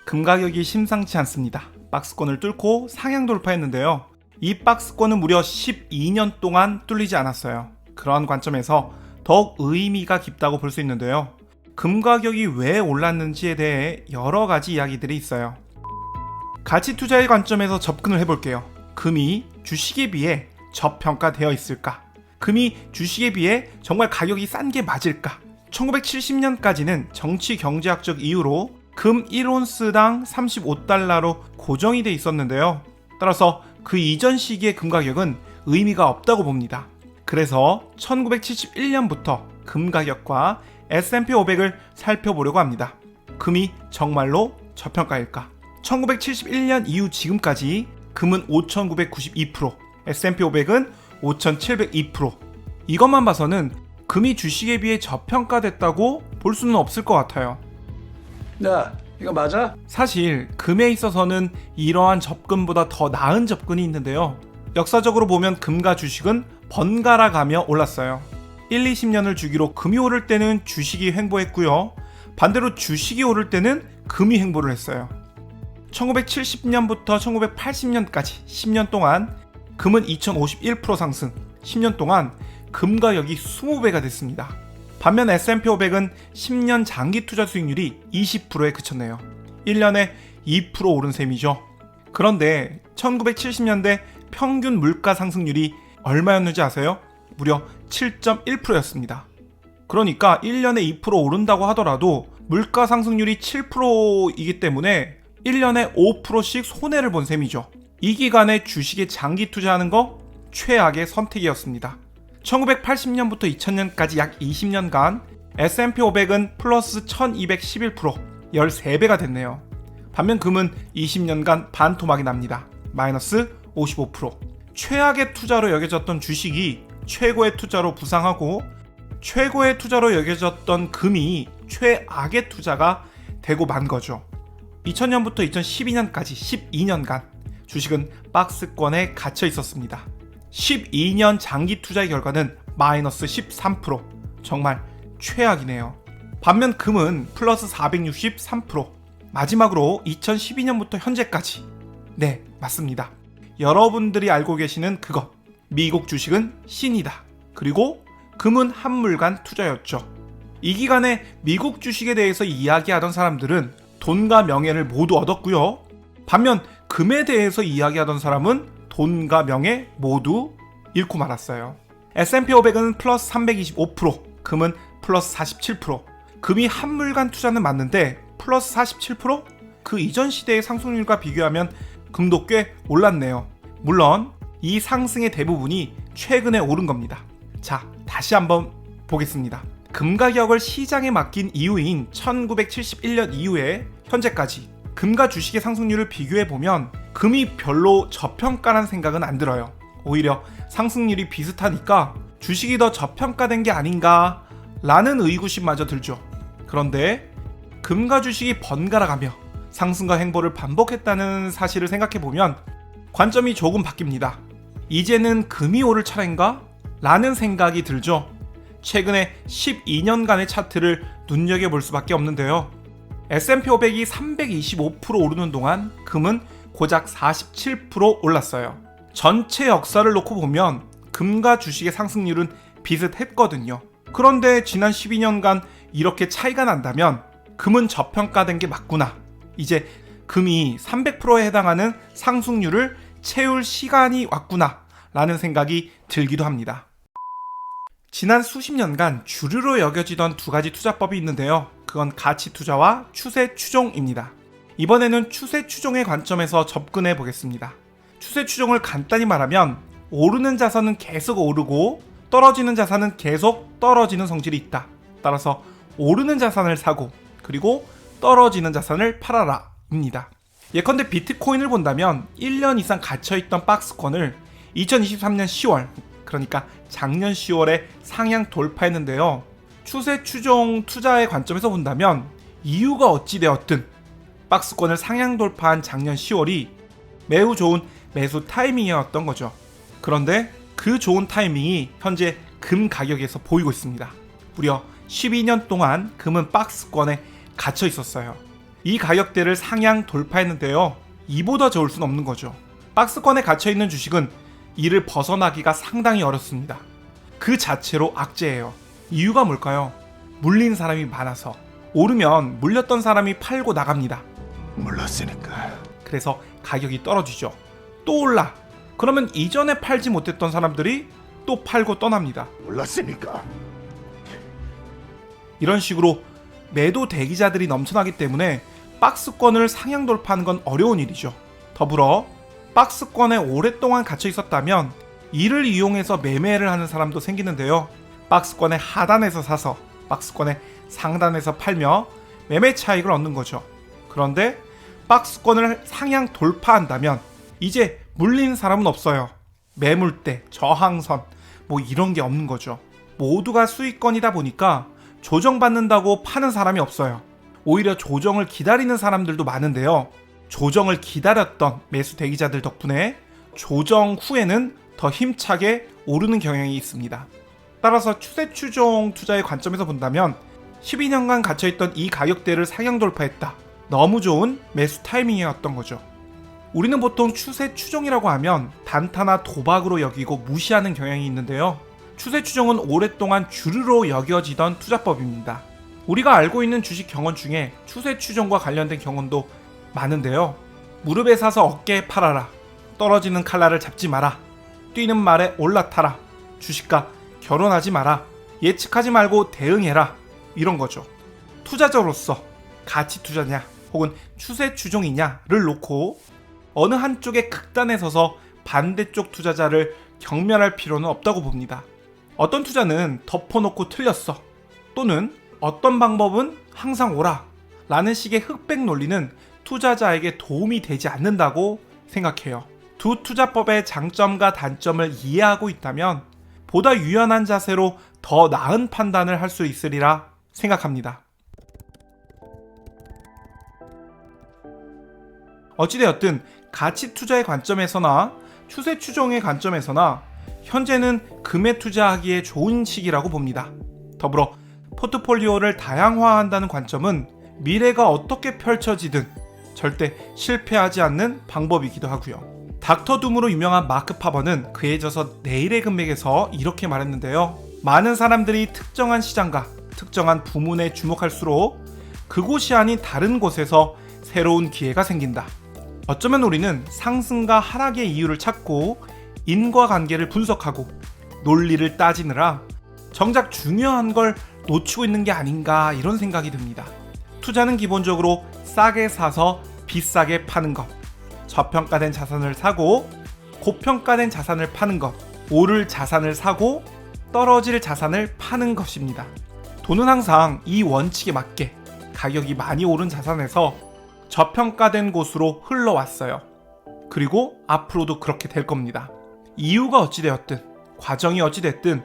금 가격이 심상치 않습니다. 박스권을 뚫고 상향 돌파했는데요. 이 박스권은 무려 12년 동안 뚫리지 않았어요. 그러한 관점에서 더욱 의미가 깊다고 볼 수 있는데요. 금 가격이 왜 올랐는지에 대해 여러 가지 이야기들이 있어요. 가치 투자의 관점에서 접근을 해볼게요. 금이 주식에 비해 저평가되어 있을까? 금이 주식에 비해 정말 가격이 싼 게 맞을까? 1970년까지는 정치 경제학적 이유로 금 1온스당 35달러로 고정이 돼 있었는데요. 따라서 그 이전 시기의 금 가격은 의미가 없다고 봅니다. 그래서 1971년부터 금 가격과 S&P 500을 살펴보려고 합니다. 금이 정말로 저평가일까? 1971년 이후 지금까지 금은 5,992%, S&P 500은 5,702%. 이것만 봐서는 금이 주식에 비해 저평가됐다고 볼 수는 없을 것 같아요. 야, 이거 맞아? 사실 금에 있어서는 이러한 접근보다 더 나은 접근이 있는데요. 역사적으로 보면 금과 주식은 번갈아 가며 올랐어요. 1, 20년을 주기로 금이 오를 때는 주식이 횡보했고요. 반대로 주식이 오를 때는 금이 횡보를 했어요. 1970년부터 1980년까지 10년 동안 금은 2051% 상승, 10년 동안 금 가격이 20배가 됐습니다. 반면 S&P 500은 10년 장기 투자 수익률이 20%에 그쳤네요. 1년에 2% 오른 셈이죠. 그런데 1970년대 평균 물가 상승률이 얼마였는지 아세요? 무려 7.1%였습니다. 그러니까 1년에 2% 오른다고 하더라도 물가 상승률이 7%이기 때문에 1년에 5%씩 손해를 본 셈이죠. 이 기간에 주식에 장기 투자하는 거 최악의 선택이었습니다. 1980년부터 2000년까지 약 20년간 S&P 500은 플러스 1211%, 13배가 됐네요. 반면 금은 20년간 반토막이 납니다. 마이너스 55%. 최악의 투자로 여겨졌던 주식이 최고의 투자로 부상하고 최고의 투자로 여겨졌던 금이 최악의 투자가 되고 만 거죠. 2000년부터 2012년까지 12년간 주식은 박스권에 갇혀 있었습니다. 12년 장기 투자의 결과는 마이너스 13%. 정말 최악이네요. 반면 금은 플러스 463%. 마지막으로 2012년부터 현재까지. 네, 맞습니다. 여러분들이 알고 계시는 그것. 미국 주식은 신이다. 그리고 금은 한물간 투자였죠. 이 기간에 미국 주식에 대해서 이야기하던 사람들은 돈과 명예를 모두 얻었고요. 반면 금에 대해서 이야기하던 사람은 돈과 명예 모두 잃고 말았어요. S&P 500은 플러스 325%, 금은 플러스 47%. 금이 한물간 투자는 맞는데 플러스 47%? 그 이전 시대의 상승률과 비교하면 금도 꽤 올랐네요. 물론 이 상승의 대부분이 최근에 오른 겁니다. 자, 다시 한번 보겠습니다. 금 가격을 시장에 맡긴 이유인 1971년 이후에 현재까지 금과 주식의 상승률을 비교해보면 금이 별로 저평가란 생각은 안 들어요. 오히려 상승률이 비슷하니까 주식이 더 저평가된 게 아닌가 라는 의구심마저 들죠. 그런데 금과 주식이 번갈아 가며 상승과 횡보를 반복했다는 사실을 생각해보면 관점이 조금 바뀝니다. 이제는 금이 오를 차례인가? 라는 생각이 들죠. 최근에 12년간의 차트를 눈여겨볼 수밖에 없는데요. S&P 500이 325% 오르는 동안 금은 고작 47% 올랐어요. 전체 역사를 놓고 보면 금과 주식의 상승률은 비슷했거든요. 그런데 지난 12년간 이렇게 차이가 난다면 금은 저평가된 게 맞구나. 이제 금이 300%에 해당하는 상승률을 채울 시간이 왔구나 라는 생각이 들기도 합니다. 지난 수십 년간 주류로 여겨지던 두 가지 투자법이 있는데요. 그건 가치 투자와 추세 추종입니다. 이번에는 추세 추종의 관점에서 접근해 보겠습니다. 추세 추종을 간단히 말하면 오르는 자산은 계속 오르고 떨어지는 자산은 계속 떨어지는 성질이 있다. 따라서 오르는 자산을 사고 그리고 떨어지는 자산을 팔아라 입니다. 예컨대 비트코인을 본다면 1년 이상 갇혀있던 박스권을 2023년 10월 그러니까 작년 10월에 상향 돌파했는데요. 추세 추종 투자의 관점에서 본다면 이유가 어찌 되었든 박스권을 상향 돌파한 작년 10월이 매우 좋은 매수 타이밍이었던 거죠. 그런데 그 좋은 타이밍이 현재 금 가격에서 보이고 있습니다. 무려 12년 동안 금은 박스권에 갇혀 있었어요. 이 가격대를 상향 돌파했는데요. 이보다 좋을 순 없는 거죠. 박스권에 갇혀있는 주식은 이를 벗어나기가 상당히 어렵습니다. 그 자체로 악재예요. 이유가 뭘까요? 물린 사람이 많아서. 오르면 물렸던 사람이 팔고 나갑니다. 몰랐으니까. 그래서 가격이 떨어지죠. 또 올라. 그러면 이전에 팔지 못했던 사람들이 또 팔고 떠납니다. 몰랐으니까. 이런 식으로 매도 대기자들이 넘쳐나기 때문에 박스권을 상향 돌파하는 건 어려운 일이죠. 더불어 박스권에 오랫동안 갇혀 있었다면 이를 이용해서 매매를 하는 사람도 생기는데요. 박스권의 하단에서 사서 박스권의 상단에서 팔며 매매 차익을 얻는 거죠. 그런데 박스권을 상향 돌파한다면 이제 물린 사람은 없어요. 매물대, 저항선 뭐 이런 게 없는 거죠. 모두가 수익권이다 보니까 조정받는다고 파는 사람이 없어요. 오히려 조정을 기다리는 사람들도 많은데요. 조정을 기다렸던 매수 대기자들 덕분에 조정 후에는 더 힘차게 오르는 경향이 있습니다. 따라서 추세 추종 투자의 관점에서 본다면 12년간 갇혀있던 이 가격대를 상향 돌파했다. 너무 좋은 매수 타이밍이었던 거죠. 우리는 보통 추세 추종이라고 하면 단타나 도박으로 여기고 무시하는 경향이 있는데요. 추세 추종은 오랫동안 주류로 여겨지던 투자법입니다. 우리가 알고 있는 주식 경원 중에 추세 추종과 관련된 경원도 많은데요. 무릎에 사서 어깨에 팔아라. 떨어지는 칼날을 잡지 마라. 뛰는 말에 올라타라. 주식과 결혼하지 마라. 예측하지 말고 대응해라. 이런 거죠. 투자자로서 가치 투자냐 혹은 추세 추종이냐를 놓고 어느 한쪽의 극단에 서서 반대쪽 투자자를 경멸할 필요는 없다고 봅니다. 어떤 투자는 덮어놓고 틀렸어. 또는 어떤 방법은 항상 오라. 라는 식의 흑백 논리는 투자자에게 도움이 되지 않는다고 생각해요. 두 투자법의 장점과 단점을 이해하고 있다면 보다 유연한 자세로 더 나은 판단을 할 수 있으리라 생각합니다. 어찌되었든 가치 투자의 관점에서나 추세 추종의 관점에서나 현재는 금에 투자하기에 좋은 시기라고 봅니다. 더불어 포트폴리오를 다양화한다는 관점은 미래가 어떻게 펼쳐지든 절대 실패하지 않는 방법이기도 하고요. 닥터 둠으로 유명한 마크 파버는 그에 져서 내일의 금맥에서 이렇게 말했는데요. 많은 사람들이 특정한 시장과 특정한 부문에 주목할수록 그곳이 아닌 다른 곳에서 새로운 기회가 생긴다. 어쩌면 우리는 상승과 하락의 이유를 찾고 인과관계를 분석하고 논리를 따지느라 정작 중요한 걸 놓치고 있는 게 아닌가 이런 생각이 듭니다. 투자는 기본적으로 싸게 사서 비싸게 파는 것, 저평가된 자산을 사고 고평가된 자산을 파는 것, 오를 자산을 사고 떨어질 자산을 파는 것입니다. 돈은 항상 이 원칙에 맞게 가격이 많이 오른 자산에서 저평가된 곳으로 흘러왔어요. 그리고 앞으로도 그렇게 될 겁니다. 이유가 어찌되었든 과정이 어찌됐든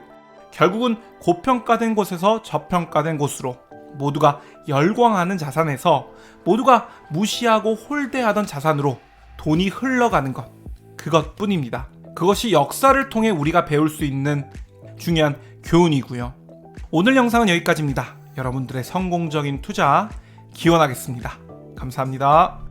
결국은 고평가된 곳에서 저평가된 곳으로 모두가 열광하는 자산에서 모두가 무시하고 홀대하던 자산으로 돈이 흘러가는 것, 그것뿐입니다. 그것이 역사를 통해 우리가 배울 수 있는 중요한 교훈이고요. 오늘 영상은 여기까지입니다. 여러분들의 성공적인 투자 기원하겠습니다. 감사합니다.